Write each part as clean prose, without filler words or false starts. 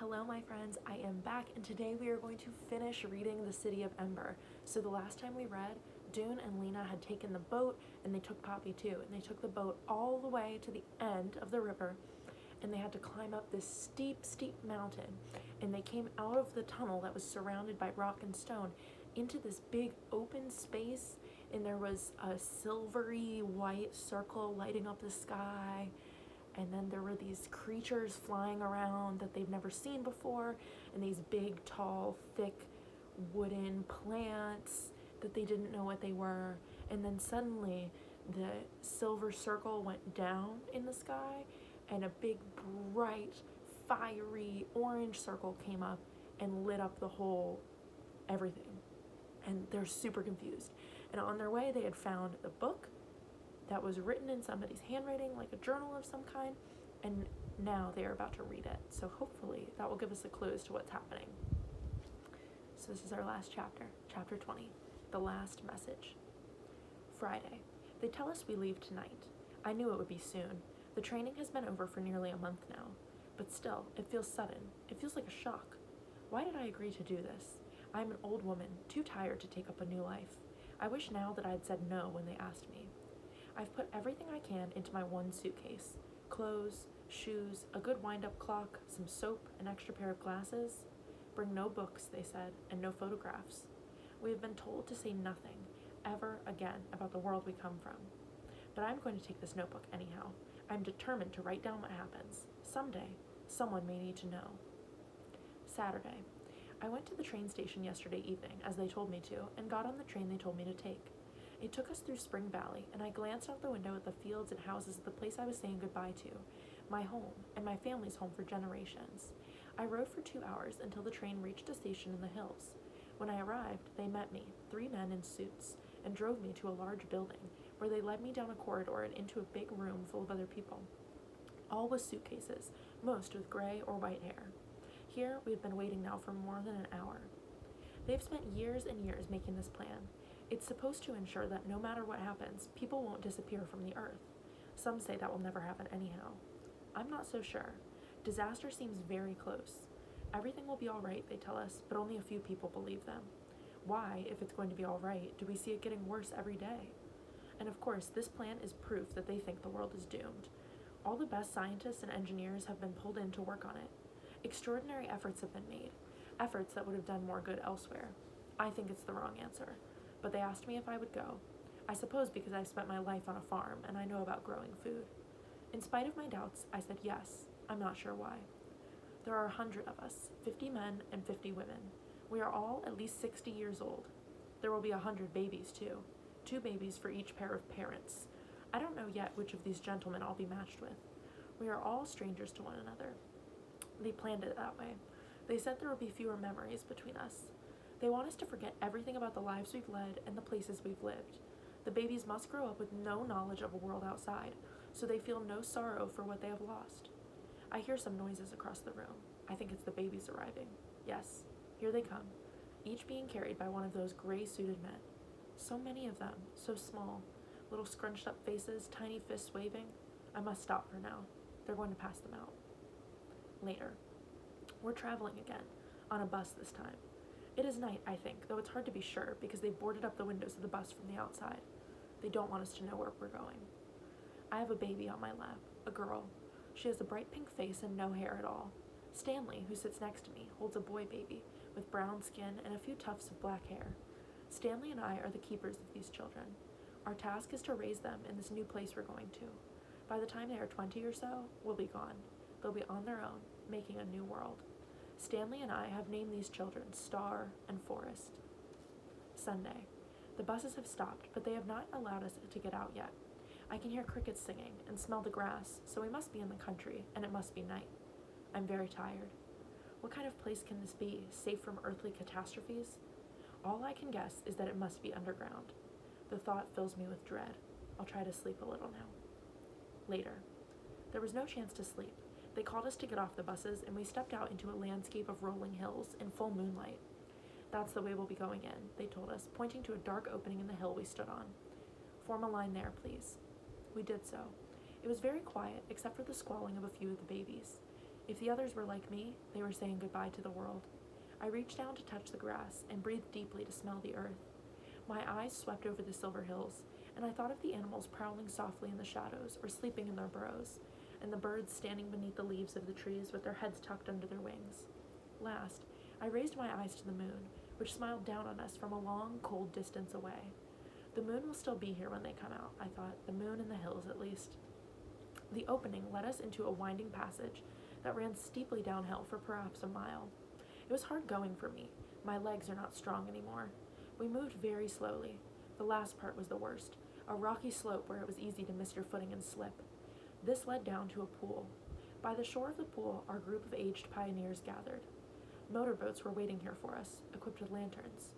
Hello my friends, I am back and today we are going to finish reading The City of Ember. So the last time we read, Dune and Lena had taken the boat and they took Poppy too, and they took the boat all the way to the end of the river and they had to climb up this steep mountain, and they came out of the tunnel that was surrounded by rock and stone into this big open space, and there was a silvery white circle lighting up the sky. And then there were these creatures flying around that they've never seen before, and these big, tall, thick wooden plants that they didn't know what they were. And then suddenly the silver circle went down in the sky, and a big, bright, fiery orange circle came up and lit up the whole everything. And they're super confused. And on their way, they had found the book that was written in somebody's handwriting, like a journal of some kind, and now they are about to read it. So hopefully that will give us a clue as to what's happening. So this is our last chapter, chapter 20, the last message. Friday. They tell us we leave tonight. I knew it would be soon. The training has been over for nearly a month now, but still, it feels sudden. It feels like a shock. Why did I agree to do this? I'm an old woman, too tired to take up a new life. I wish now that I had said no when they asked me. I've put everything I can into my one suitcase. Clothes, shoes, a good wind-up clock, some soap, an extra pair of glasses. Bring no books, they said, and no photographs. We have been told to say nothing, ever again, about the world we come from. But I'm going to take this notebook anyhow. I'm determined to write down what happens. Someday, someone may need to know. Saturday. I went to the train station yesterday evening, as they told me to, and got on the train they told me to take. It took us through Spring Valley, and I glanced out the window at the fields and houses of the place I was saying goodbye to, my home, and my family's home for generations. I rode for 2 hours until the train reached a station in the hills. When I arrived, they met me, 3 men in suits, and drove me to a large building, where they led me down a corridor and into a big room full of other people. All with suitcases, most with gray or white hair. Here, we have been waiting now for more than an hour. They've spent years and years making this plan. It's supposed to ensure that no matter what happens, people won't disappear from the earth. Some say that will never happen anyhow. I'm not so sure. Disaster seems very close. Everything will be all right, they tell us, but only a few people believe them. Why, if it's going to be all right, do we see it getting worse every day? And of course, this plan is proof that they think the world is doomed. All the best scientists and engineers have been pulled in to work on it. Extraordinary efforts have been made, efforts that would have done more good elsewhere. I think it's the wrong answer. But they asked me if I would go. I suppose because I've spent my life on a farm and I know about growing food. In spite of my doubts, I said yes. I'm not sure why. There are 100 of us, 50 men and 50 women. We are all at least 60 years old. There will be 100 babies too. 2 babies for each pair of parents. I don't know yet which of these gentlemen I'll be matched with. We are all strangers to one another. They planned it that way. They said there will be fewer memories between us. They want us to forget everything about the lives we've led and the places we've lived. The babies must grow up with no knowledge of a world outside, so they feel no sorrow for what they have lost. I hear some noises across the room. I think it's the babies arriving. Yes, here they come, each being carried by one of those gray-suited men. So many of them, so small, little scrunched-up faces, tiny fists waving. I must stop for now. They're going to pass them out. Later. We're traveling again, on a bus this time. It is night, I think, though it's hard to be sure because they've boarded up the windows of the bus from the outside. They don't want us to know where we're going. I have a baby on my lap, a girl. She has a bright pink face and no hair at all. Stanley, who sits next to me, holds a boy baby with brown skin and a few tufts of black hair. Stanley and I are the keepers of these children. Our task is to raise them in this new place we're going to. By the time they are 20 or so, we'll be gone. They'll be on their own, making a new world. Stanley and I have named these children Star and Forest. Sunday. The buses have stopped, but they have not allowed us to get out yet. I can hear crickets singing and smell the grass, so we must be in the country, and it must be night. I'm very tired. What kind of place can this be, safe from earthly catastrophes? All I can guess is that it must be underground. The thought fills me with dread. I'll try to sleep a little now. Later. There was no chance to sleep. They called us to get off the buses, and we stepped out into a landscape of rolling hills in full moonlight. That's the way we'll be going in, they told us, pointing to a dark opening in the hill we stood on. Form a line there, please. We did so. It was very quiet, except for the squalling of a few of the babies. If the others were like me, they were saying goodbye to the world. I reached down to touch the grass and breathed deeply to smell the earth. My eyes swept over the silver hills, and I thought of the animals prowling softly in the shadows or sleeping in their burrows, and the birds standing beneath the leaves of the trees with their heads tucked under their wings. Last, I raised my eyes to the moon, which smiled down on us from a long, cold distance away. The moon will still be here when they come out, I thought, the moon and the hills at least. The opening led us into a winding passage that ran steeply downhill for perhaps a mile. It was hard going for me. My legs are not strong anymore. We moved very slowly. The last part was the worst, a rocky slope where it was easy to miss your footing and slip. This led down to a pool. By the shore of the pool, our group of aged pioneers gathered. Motorboats were waiting here for us, equipped with lanterns.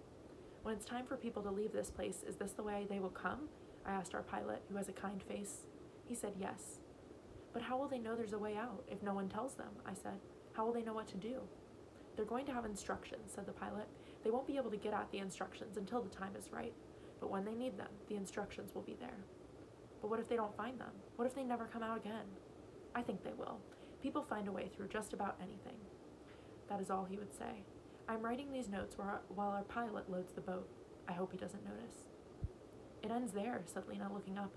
When it's time for people to leave this place, is this the way they will come? I asked our pilot, who has a kind face. He said yes. But how will they know there's a way out if no one tells them? I said. How will they know what to do? They're going to have instructions, said the pilot. They won't be able to get at the instructions until the time is right. But when they need them, the instructions will be there. But what if they don't find them? What if they never come out again? I think they will. People find a way through just about anything. That is all he would say. I'm writing these notes while our pilot loads the boat. I hope he doesn't notice. It ends there, said Lena, looking up.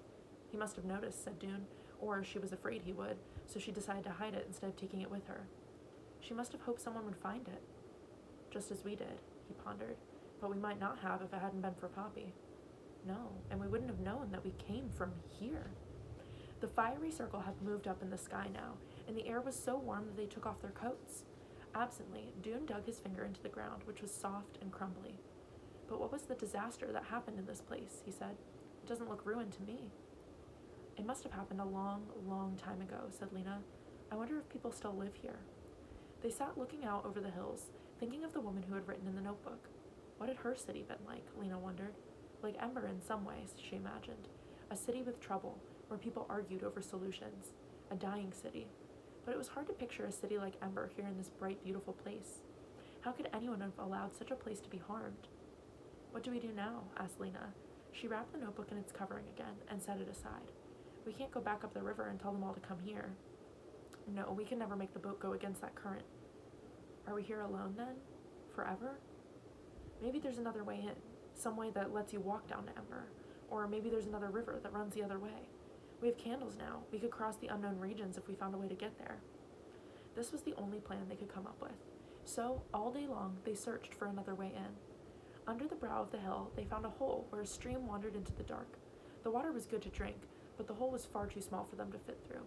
He must have noticed, said Dune, or she was afraid he would, so she decided to hide it instead of taking it with her. She must have hoped someone would find it. Just as we did, he pondered, but we might not have if it hadn't been for Poppy. No, and we wouldn't have known that we came from here. The fiery circle had moved up in the sky now, and the air was so warm that they took off their coats. Absently, Dune dug his finger into the ground, which was soft and crumbly. But what was the disaster that happened in this place, he said. It doesn't look ruined to me. It must have happened a long, long time ago, said Lena. I wonder if people still live here. They sat looking out over the hills, thinking of the woman who had written in the notebook. What had her city been like, Lena wondered. Like Ember in some ways, she imagined. A city with trouble, where people argued over solutions. A dying city. But it was hard to picture a city like Ember here in this bright, beautiful place. How could anyone have allowed such a place to be harmed? What do we do now? Asked Lena. She wrapped the notebook in its covering again and set it aside. We can't go back up the river and tell them all to come here. No, we can never make the boat go against that current. Are we here alone then? Forever? Maybe there's another way in, some way that lets you walk down to Ember. Or maybe there's another river that runs the other way. We have candles now. We could cross the unknown regions if we found a way to get there. This was the only plan they could come up with. So, all day long, they searched for another way in. Under the brow of the hill, they found a hole where a stream wandered into the dark. The water was good to drink, but the hole was far too small for them to fit through.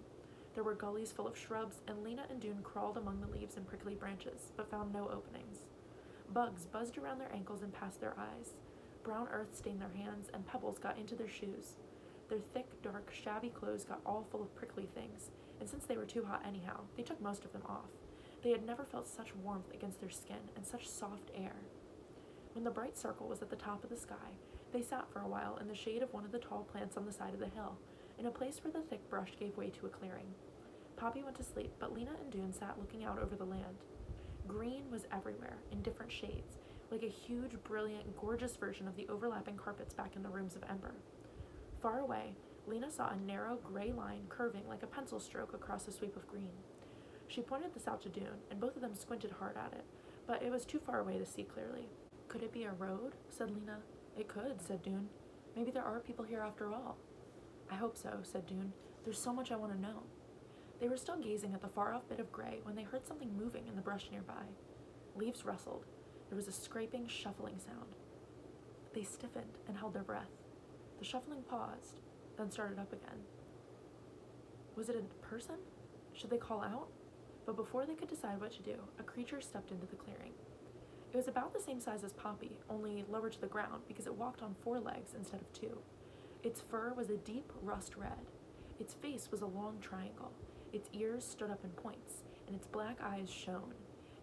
There were gullies full of shrubs, and Lena and Dune crawled among the leaves and prickly branches, but found no openings. Bugs buzzed around their ankles and past their eyes. Brown earth stained their hands, and pebbles got into their shoes. Their thick, dark, shabby clothes got all full of prickly things, and since they were too hot anyhow, they took most of them off. They had never felt such warmth against their skin and such soft air. When the bright circle was at the top of the sky, they sat for a while in the shade of one of the tall plants on the side of the hill, in a place where the thick brush gave way to a clearing. Poppy went to sleep, but Lena and Dune sat looking out over the land. Green was everywhere, in different shades, like a huge, brilliant, gorgeous version of the overlapping carpets back in the rooms of Ember. Far away, Lena saw a narrow, gray line curving like a pencil stroke across a sweep of green. She pointed this out to Dune, and both of them squinted hard at it, but it was too far away to see clearly. Could it be a road? Said Lena. It could, said Dune. Maybe there are people here after all. I hope so, said Dune. There's so much I want to know. They were still gazing at the far-off bit of gray when they heard something moving in the brush nearby. Leaves rustled. There was a scraping, shuffling sound. They stiffened and held their breath. The shuffling paused, then started up again. Was it a person? Should they call out? But before they could decide what to do, a creature stepped into the clearing. It was about the same size as Poppy, only lower to the ground because it walked on 4 legs instead of 2. Its fur was a deep rust red. Its face was a long triangle. Its ears stood up in points, and its black eyes shone.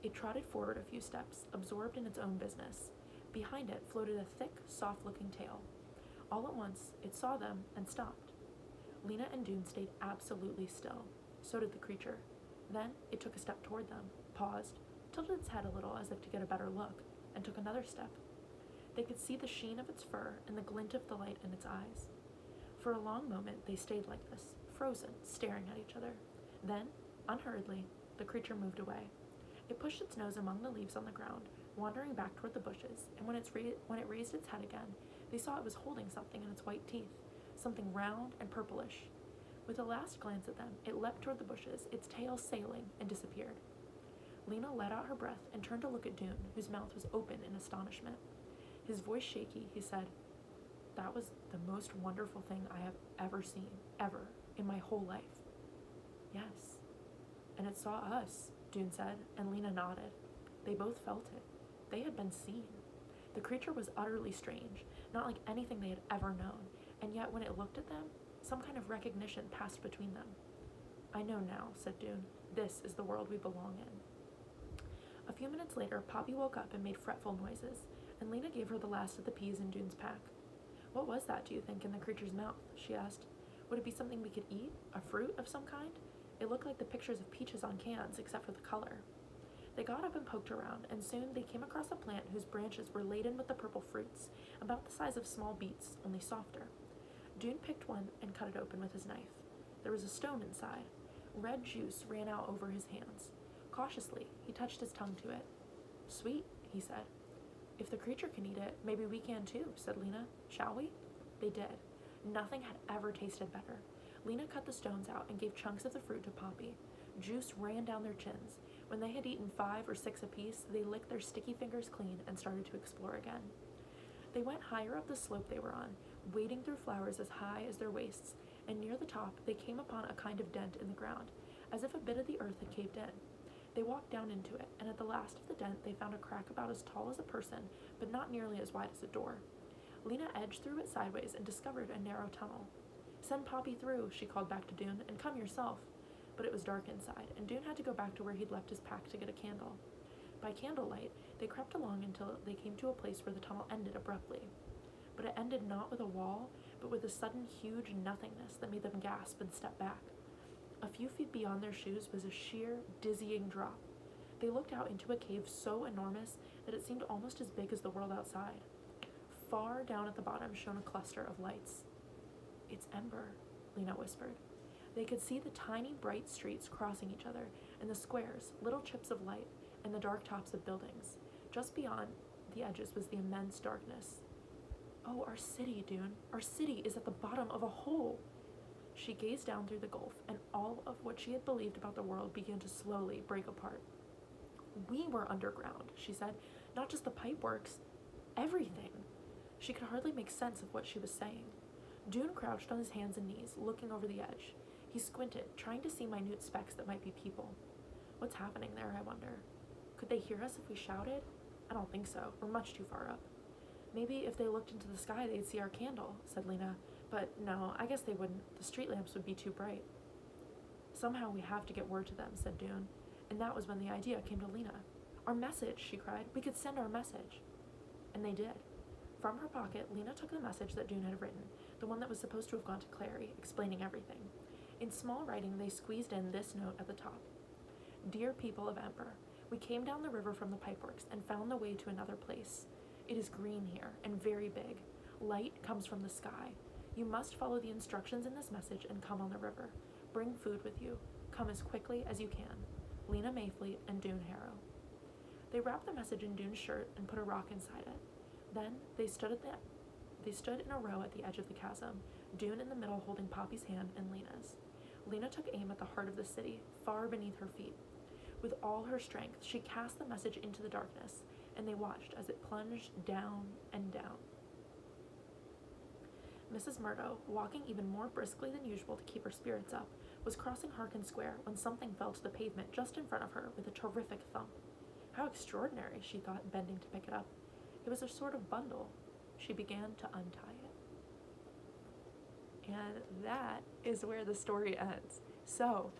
It trotted forward a few steps, absorbed in its own business. Behind it floated a thick, soft-looking tail. All at once, it saw them and stopped. Lena and Dune stayed absolutely still. So did the creature. Then it took a step toward them, paused, tilted its head a little as if to get a better look, and took another step. They could see the sheen of its fur and the glint of the light in its eyes. For a long moment, they stayed like this, frozen, staring at each other. Then, unhurriedly, The creature moved away. It pushed its nose among the leaves on the ground, wandering back toward the bushes, and when it raised its head again, they saw it was holding something in its white teeth, something round and purplish. With a last glance at them, it leapt toward the bushes, its tail sailing, and disappeared. Lena let out her breath and turned to look at Dune, whose mouth was open in astonishment. His voice shaky, he said, "That was the most wonderful thing I have ever seen, ever, in my whole life." "Yes, and it saw us," Dune said, and Lena nodded. They both felt it. They had been seen. The creature was utterly strange, not like anything they had ever known, and yet when it looked at them, some kind of recognition passed between them. "I know now," said Dune. "This is the world we belong in." A few minutes later, Poppy woke up and made fretful noises, and Lena gave her the last of the peas in Dune's pack. "What was that, do you think, in the creature's mouth?" she asked. "Would it be something we could eat? A fruit of some kind? It looked like the pictures of peaches on cans, except for the color." They got up and poked around, and soon they came across a plant whose branches were laden with the purple fruits, about the size of small beets, only softer. Dune picked one and cut it open with his knife. There was a stone inside. Red juice ran out over his hands. Cautiously, he touched his tongue to it. "Sweet," he said. "If the creature can eat it, maybe we can too," said Lena. "Shall we?" They did. Nothing had ever tasted better. Lena cut the stones out and gave chunks of the fruit to Poppy. Juice ran down their chins. When they had eaten 5 or 6 apiece, they licked their sticky fingers clean and started to explore again. They went higher up the slope they were on, wading through flowers as high as their waists, and near the top they came upon a kind of dent in the ground, as if a bit of the earth had caved in. They walked down into it, and at the last of the dent they found a crack about as tall as a person, but not nearly as wide as a door. Lena edged through it sideways and discovered a narrow tunnel. "Send Poppy through," she called back to Dune, "and come yourself." But it was dark inside, and Dune had to go back to where he'd left his pack to get a candle. By candlelight, they crept along until they came to a place where the tunnel ended abruptly. But it ended not with a wall, but with a sudden huge nothingness that made them gasp and step back. A few feet beyond their shoes was a sheer, dizzying drop. They looked out into a cave so enormous that it seemed almost as big as the world outside. Far down at the bottom shone a cluster of lights. "It's Ember," Lena whispered. They could see the tiny, bright streets crossing each other, and the squares, little chips of light, and the dark tops of buildings. Just beyond the edges was the immense darkness. "Oh, our city, Dune. Our city is at the bottom of a hole." She gazed down through the gulf, and all of what she had believed about the world began to slowly break apart. "We were underground," she said. "Not just the pipeworks. Everything." She could hardly make sense of what she was saying. Dune crouched on his hands and knees, looking over the edge. He squinted, trying to see minute specks that might be people. "What's happening there, I wonder? Could they hear us if we shouted? I don't think so. We're much too far up." "Maybe if they looked into the sky, they'd see our candle," said Lena. "But no, I guess they wouldn't. The street lamps would be too bright." "Somehow we have to get word to them," said Dune. And that was when the idea came to Lena. "Our message," she cried. "We could send our message." And they did. From her pocket, Lena took the message that Dune had written, the one that was supposed to have gone to Clary, explaining everything. In small writing, they squeezed in this note at the top. "Dear people of Ember, we came down the river from the pipeworks and found the way to another place. It is green here and very big. Light comes from the sky. You must follow the instructions in this message and come on the river. Bring food with you. Come as quickly as you can. Lena Mayfleet and Dune Harrow." They wrapped the message in Dune's shirt and put a rock inside it. Then they stood in a row at the edge of the chasm, Dune in the middle holding Poppy's hand and Lena's. Lena took aim at the heart of the city, far beneath her feet. With all her strength, she cast the message into the darkness, and they watched as it plunged down and down. Mrs. Murdo, walking even more briskly than usual to keep her spirits up, was crossing Harkin Square when something fell to the pavement just in front of her with a terrific thump. How extraordinary, she thought, bending to pick it up. It was a sort of bundle. She began to untie it. And that is where the story ends. So,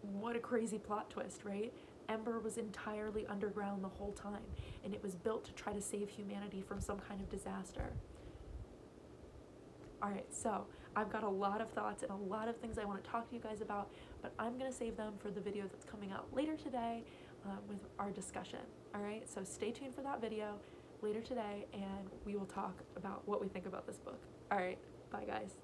what a crazy plot twist, right? Ember was entirely underground the whole time, and it was built to try to save humanity from some kind of disaster. Alright, so I've got a lot of thoughts and a lot of things I want to talk to you guys about, but I'm going to save them for the video that's coming out later today with our discussion. Alright, so stay tuned for that video later today, and we will talk about what we think about this book. Alright, bye guys.